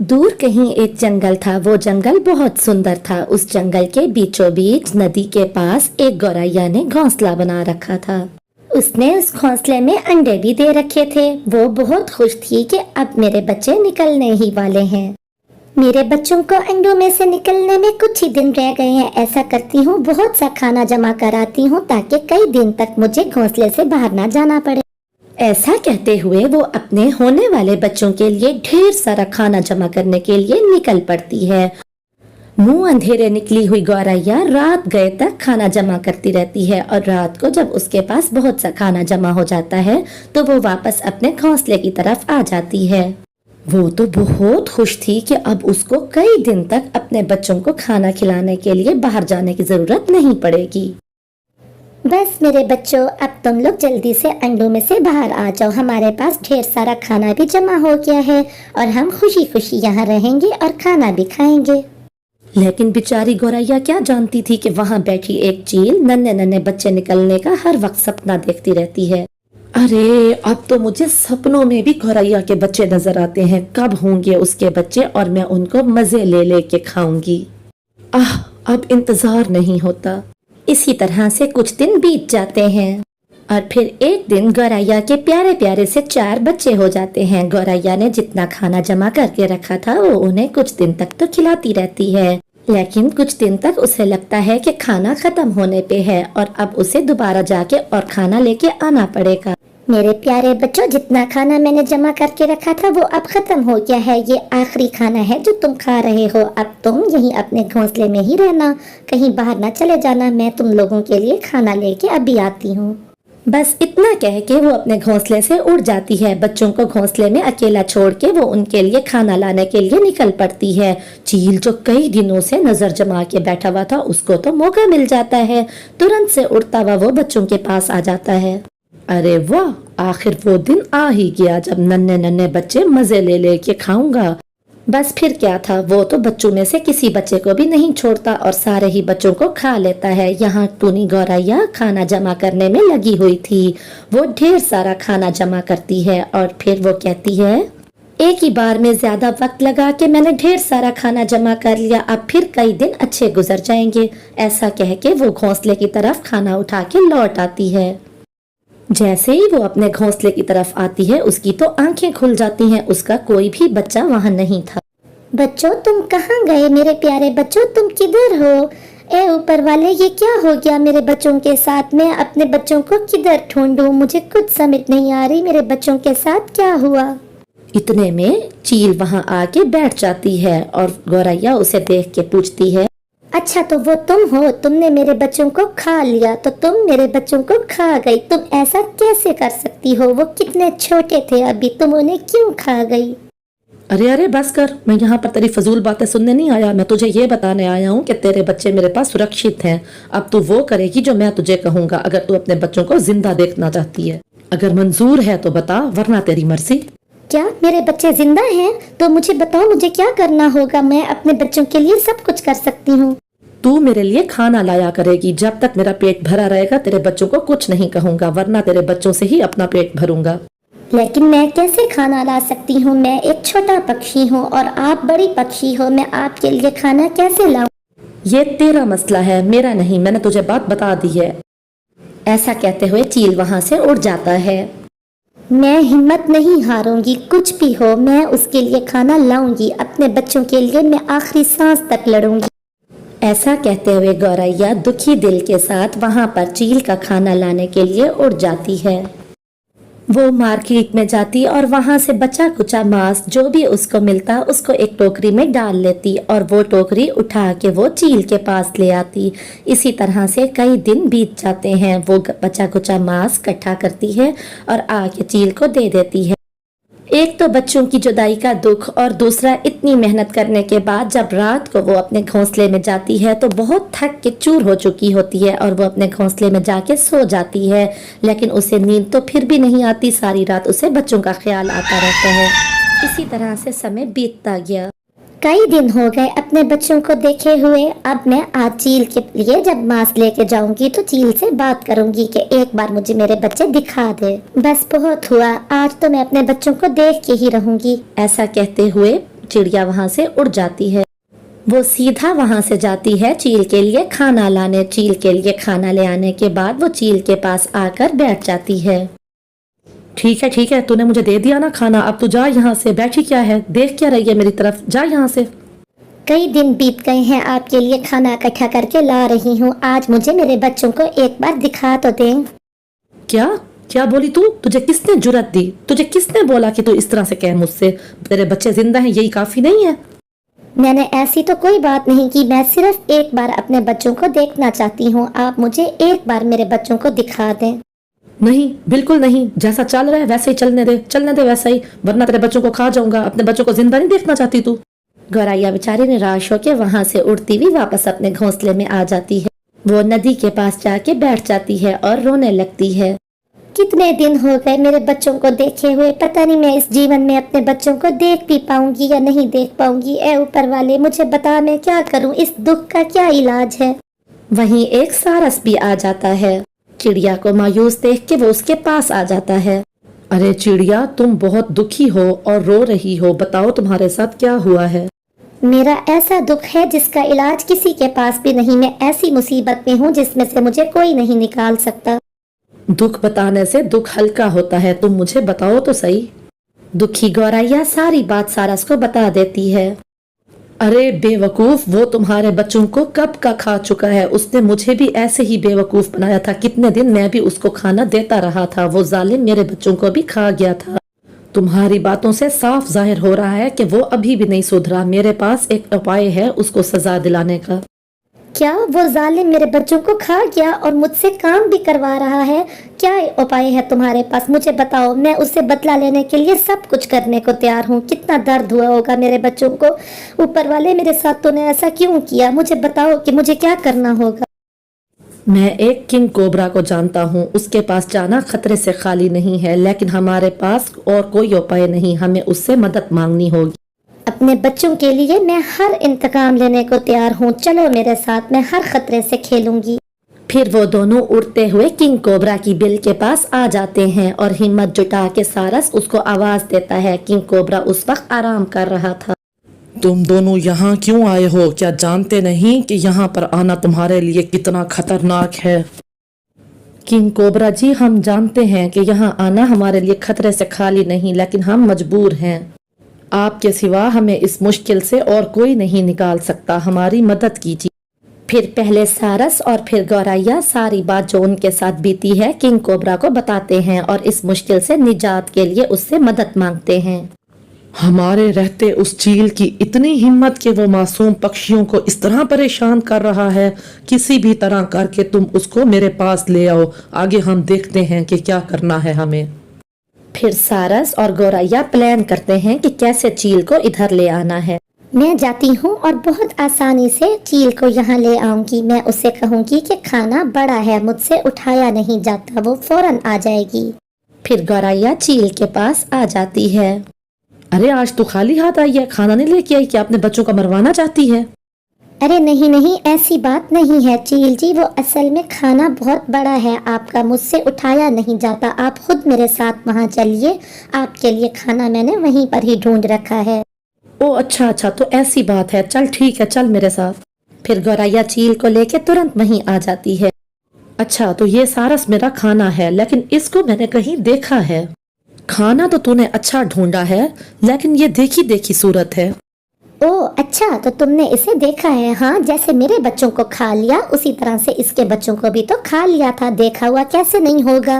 दूर कहीं एक जंगल था। वो जंगल बहुत सुंदर था। उस जंगल के बीचों बीच नदी के पास एक गौरैया ने घोंसला बना रखा था। उसने उस घोंसले में अंडे भी दे रखे थे। वो बहुत खुश थी कि अब मेरे बच्चे निकलने ही वाले हैं। मेरे बच्चों को अंडों में से निकलने में कुछ ही दिन रह गए हैं। ऐसा करती हूँ, बहुत सा खाना जमा कराती हूँ ताकि कई दिन तक मुझे घोंसले से बाहर ना जाना पड़े। ऐसा कहते हुए वो अपने होने वाले बच्चों के लिए ढेर सारा खाना जमा करने के लिए निकल पड़ती है। मुंह अंधेरे निकली हुई गौरैया रात गए तक खाना जमा करती रहती है और रात को जब उसके पास बहुत सा खाना जमा हो जाता है तो वो वापस अपने घोंसले की तरफ आ जाती है। वो तो बहुत खुश थी कि अब उसको कई दिन तक अपने बच्चों को खाना खिलाने के लिए बाहर जाने की जरूरत नहीं पड़ेगी। बस मेरे बच्चों, अब तुम लोग जल्दी से अंडों में से बाहर आ जाओ। हमारे पास ढेर सारा खाना भी जमा हो गया है और हम खुशी खुशी यहाँ रहेंगे और खाना भी खाएंगे। लेकिन बेचारी गौरैया क्या जानती थी कि वहाँ बैठी एक चील नन्हे नन्हे बच्चे निकलने का हर वक्त सपना देखती रहती है। अरे अब तो मुझे सपनों में भी गौरैया के बच्चे नजर आते हैं। कब होंगे उसके बच्चे और मैं उनको मजे ले ले के खाऊंगी। अब इंतजार नहीं होता। इसी तरह से कुछ दिन बीत जाते हैं और फिर एक दिन गौरैया के प्यारे प्यारे से 4 बच्चे हो जाते हैं। गौरैया ने जितना खाना जमा करके रखा था वो उन्हें कुछ दिन तक तो खिलाती रहती है, लेकिन कुछ दिन तक उसे लगता है कि खाना खत्म होने पे है और अब उसे दोबारा जाके और खाना लेके आना पड़ेगा। मेरे प्यारे बच्चों, जितना खाना मैंने जमा करके रखा था वो अब खत्म हो गया है। ये आखिरी खाना है जो तुम खा रहे हो। अब तुम यहीं अपने घोंसले में ही रहना, कहीं बाहर ना चले जाना। मैं तुम लोगों के लिए खाना लेके अभी आती हूँ। बस इतना कह के वो अपने घोंसले से उड़ जाती है। बच्चों को घोंसले में अकेला छोड़ के वो उनके लिए खाना लाने के लिए निकल पड़ती है। चील जो कई दिनों से नजर जमा के बैठा हुआ था उसको तो मौका मिल जाता है। तुरंत से उड़ता हुआ वो बच्चों के पास आ जाता है। अरे वाह, आखिर वो दिन आ ही गया जब नन्हे नन्हे बच्चे मजे ले ले के खाऊंगा। बस फिर क्या था, वो तो बच्चों में से किसी बच्चे को भी नहीं छोड़ता और सारे ही बच्चों को खा लेता है। यहाँ टूनी गौरैया खाना जमा करने में लगी हुई थी। वो ढेर सारा खाना जमा करती है और फिर वो कहती है, एक ही बार में ज्यादा वक्त लगा के मैंने ढेर सारा खाना जमा कर लिया। अब फिर कई दिन अच्छे गुजर जाएंगे। ऐसा कह के वो घोंसले की तरफ खाना उठा के लौट आती है। जैसे ही वो अपने घोंसले की तरफ आती है उसकी तो आंखें खुल जाती हैं। उसका कोई भी बच्चा वहाँ नहीं था। बच्चों, तुम कहाँ गए? मेरे प्यारे बच्चों, तुम किधर हो? ए ऊपर वाले, ये क्या हो गया मेरे बच्चों के साथ? मैं अपने बच्चों को किधर ढूंढूं? मुझे कुछ समझ नहीं आ रही। मेरे बच्चों के साथ क्या हुआ? इतने में चील वहाँ आके बैठ जाती है और गौरैया उसे देख के पूछती है, अच्छा तो वो तुम हो? तुमने मेरे बच्चों को खा लिया तो तुम मेरे बच्चों को खा गई। तुम ऐसा कैसे कर सकती हो? वो कितने छोटे थे अभी, तुम उन्हें क्यों खा गई? अरे बस कर, मैं यहाँ पर तेरी फजूल बातें सुनने नहीं आया। मैं तुझे ये बताने आया हूँ कि तेरे बच्चे मेरे पास सुरक्षित हैं। अब तू वो करेगी जो मैं तुझे कहूँगा अगर तू अपने बच्चों को जिंदा देखना चाहती है। अगर मंजूर है तो बता, वरना तेरी मर्जी। क्या मेरे बच्चे जिंदा हैं? तो मुझे बताओ, मुझे क्या करना होगा? मैं अपने बच्चों के लिए सब कुछ कर सकती हूँ। तू मेरे लिए खाना लाया करेगी। जब तक मेरा पेट भरा रहेगा तेरे बच्चों को कुछ नहीं कहूँगा, वरना तेरे बच्चों से ही अपना पेट भरूंगा। लेकिन मैं कैसे खाना ला सकती हूँ? मैं एक छोटा पक्षी हूँ और आप बड़ी पक्षी हो। मैं आपके लिए खाना कैसे लाऊं? ये तेरा मसला है, मेरा नहीं। मैंने तुझे बात बता दी है। ऐसा कहते हुए चील वहाँ से उड़ जाता है। मैं हिम्मत नहीं हारूंगी, कुछ भी हो मैं उसके लिए खाना लाऊंगी। अपने बच्चों के लिए मैं आखिरी सांस तक लड़ूंगी। ऐसा कहते हुए गौरैया दुखी दिल के साथ वहाँ पर चील का खाना लाने के लिए उड़ जाती है। वो मार्केट में जाती और वहाँ से बचा कुचा मांस जो भी उसको मिलता उसको एक टोकरी में डाल लेती और वो टोकरी उठा के वो चील के पास ले आती। इसी तरह से कई दिन बीत जाते हैं। वो बचा कुचा मांस इकट्ठा करती है और आके चील को दे देती है। एक तो बच्चों की जुदाई का दुख और दूसरा इतनी मेहनत करने के बाद जब रात को वो अपने घोंसले में जाती है तो बहुत थक के चूर हो चुकी होती है और वो अपने घोंसले में जाके सो जाती है। लेकिन उसे नींद तो फिर भी नहीं आती। सारी रात उसे बच्चों का ख्याल आता रहता है। इसी तरह से समय बीतता गया। कई दिन हो गए अपने बच्चों को देखे हुए। अब मैं आज चील के लिए जब मांस लेके जाऊंगी तो चील से बात करूंगी कि एक बार मुझे मेरे बच्चे दिखा दे। बस बहुत हुआ, आज तो मैं अपने बच्चों को देख के ही रहूंगी। ऐसा कहते हुए चिड़िया वहां से उड़ जाती है। वो सीधा वहां से जाती है चील के लिए खाना लाने। चील के लिए खाना ले आने के बाद वो चील के पास आकर बैठ जाती है। ठीक है, तूने मुझे दे दिया ना खाना, अब तू जा यहाँ से। बैठी क्या है, देख क्या रही है मेरी तरफ, जा यहाँ से। कई दिन बीत गए हैं, आपके लिए खाना इकट्ठा करके ला रही हूँ। आज मुझे मेरे बच्चों को एक बार दिखा तो दें। क्या बोली तू? तुझे किसने जुर्रत दी? तुझे किसने बोला कि तू इस तरह से कह मुझसे? तेरे बच्चे जिंदा हैं, यही काफी नहीं है? मैंने ऐसी तो कोई बात नहीं की, मैं सिर्फ एक बार अपने बच्चों को देखना चाहती हूँ। आप मुझे एक बार मेरे बच्चों को दिखा दें। नहीं, बिल्कुल नहीं। जैसा चल रहा है वैसे ही चलने दे वैसा ही, वरना तेरे बच्चों को खा जाऊंगा। अपने बच्चों को जिंदा नहीं देखना चाहती तू? गौरैया बेचारी निराश होकर वहां से उड़ती हुई वापस अपने घोंसले में आ जाती है। वो नदी के पास जाके बैठ जाती है और रोने लगती है। कितने दिन हो गए मेरे बच्चों को देखे हुए, पता नहीं मैं इस जीवन में अपने बच्चों को देख भी पाऊंगी या नहीं देख पाऊंगी। ए ऊपर वाले, मुझे बता मैं क्या करूं, इस दुख का क्या इलाज है। वहीं एक सारस भी आ जाता है। चिड़िया को मायूस देख के वो उसके पास आ जाता है। अरे चिड़िया, तुम बहुत दुखी हो और रो रही हो, बताओ तुम्हारे साथ क्या हुआ है? मेरा ऐसा दुख है जिसका इलाज किसी के पास भी नहीं। मैं ऐसी मुसीबत में हूँ जिसमें से मुझे कोई नहीं निकाल सकता। दुख बताने से दुख हल्का होता है, तुम मुझे बताओ तो सही। दुखी गौरैया सारी बात सारस को बता देती है। अरे बेवकूफ, वो तुम्हारे बच्चों को कब का खा चुका है। उसने मुझे भी ऐसे ही बेवकूफ बनाया था। कितने दिन मैं भी उसको खाना देता रहा था, वो जालिम मेरे बच्चों को भी खा गया था। तुम्हारी बातों से साफ जाहिर हो रहा है कि वो अभी भी नहीं सुधरा। मेरे पास एक उपाय है उसको सजा दिलाने का। क्या वो जालिम मेरे बच्चों को खा गया और मुझसे काम भी करवा रहा है? क्या उपाय है तुम्हारे पास, मुझे बताओ। मैं उससे बदला लेने के लिए सब कुछ करने को तैयार हूँ। कितना दर्द हुआ होगा मेरे बच्चों को। ऊपर वाले, मेरे साथ तूने ऐसा क्यों किया? मुझे बताओ कि मुझे क्या करना होगा। मैं एक किंग कोबरा को जानता हूँ, उसके पास जाना खतरे से खाली नहीं है, लेकिन हमारे पास और कोई उपाय नहीं। हमें उससे मदद मांगनी होगी। अपने बच्चों के लिए मैं हर इंतकाम लेने को तैयार हूँ। चलो मेरे साथ, मैं हर खतरे से खेलूंगी। फिर वो दोनों उड़ते हुए किंग कोबरा की बिल के पास आ जाते हैं और हिम्मत जुटा के सारस उसको आवाज देता है। किंग कोबरा उस वक्त आराम कर रहा था। तुम दोनों यहाँ क्यों आए हो? क्या जानते नहीं कि यहाँ पर आना तुम्हारे लिए कितना खतरनाक है? किंग कोबरा जी, हम जानते हैं कि यहाँ आना हमारे लिए खतरे से खाली नहीं, लेकिन हम मजबूर हैं। आपके सिवा हमें इस मुश्किल से और कोई नहीं निकाल सकता। हमारी मदद कीजिए। फिर पहले सारस और फिर गौरैया सारी बात जो उनके साथ बीती है किंग कोबरा को बताते हैं और इस मुश्किल से निजात के लिए उससे मदद मांगते हैं। हमारे रहते उस चील की इतनी हिम्मत कि वो मासूम पक्षियों को इस तरह परेशान कर रहा है। किसी भी तरह करके तुम उसको मेरे पास ले आओ। आगे हम देखते हैं कि क्या करना है हमें। फिर सारस और गौरैया प्लान करते हैं कि कैसे चील को इधर ले आना है। मैं जाती हूँ और बहुत आसानी से चील को यहाँ ले आऊंगी। मैं उसे कहूंगी कि खाना बड़ा है, मुझसे उठाया नहीं जाता। वो फौरन आ जाएगी। फिर गौरैया चील के पास आ जाती है। अरे आज तू खाली हाथ आई है, खाना नहीं लेके आई? क्या अपने बच्चों को मरवाना चाहती है? अरे नहीं नहीं, ऐसी बात नहीं है चील जी। वो असल में खाना बहुत बड़ा है आपका, मुझसे उठाया नहीं जाता। आप खुद मेरे साथ वहाँ चलिए, आपके लिए खाना मैंने वहीं पर ही ढूंढ रखा है। ओ अच्छा, तो ऐसी बात है। चल ठीक है, चल मेरे साथ। फिर गौरैया चील को लेके तुरंत वहीं आ जाती है। अच्छा, तो ये सारस मेरा खाना है, लेकिन इसको मैंने कहीं देखा है। खाना तो तूने अच्छा ढूंढा है, लेकिन ये देखी देखी सूरत है। ओ अच्छा, तो तुमने इसे देखा है? हाँ, जैसे मेरे बच्चों को खा लिया उसी तरह से इसके बच्चों को भी तो खा लिया था। देखा हुआ कैसे नहीं होगा।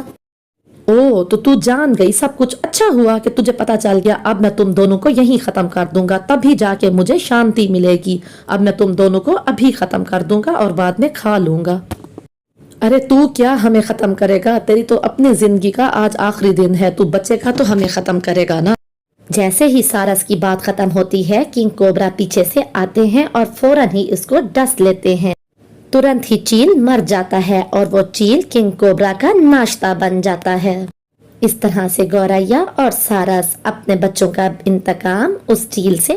ओ, तो तू जान गई सब कुछ। अच्छा हुआ कि तुझे पता चल गया। अब मैं तुम दोनों को यहीं खत्म कर दूंगा, तभी जाके मुझे शांति मिलेगी। अब मैं तुम दोनों को अभी खत्म कर दूंगा और बाद में खा लूंगा। अरे तू क्या हमें खत्म करेगा? तेरी तो अपनी जिंदगी का आज आखिरी दिन है। तू बचेगा तो हमें खत्म करेगा ना। जैसे ही सारस की बात खत्म होती है, किंग कोबरा पीछे से आते हैं और फौरन ही इसको डस लेते हैं। तुरंत ही चील मर जाता है और वो चील किंग कोबरा का नाश्ता बन जाता है। इस तरह से गौरैया और सारस अपने बच्चों का इंतकाम उस चील से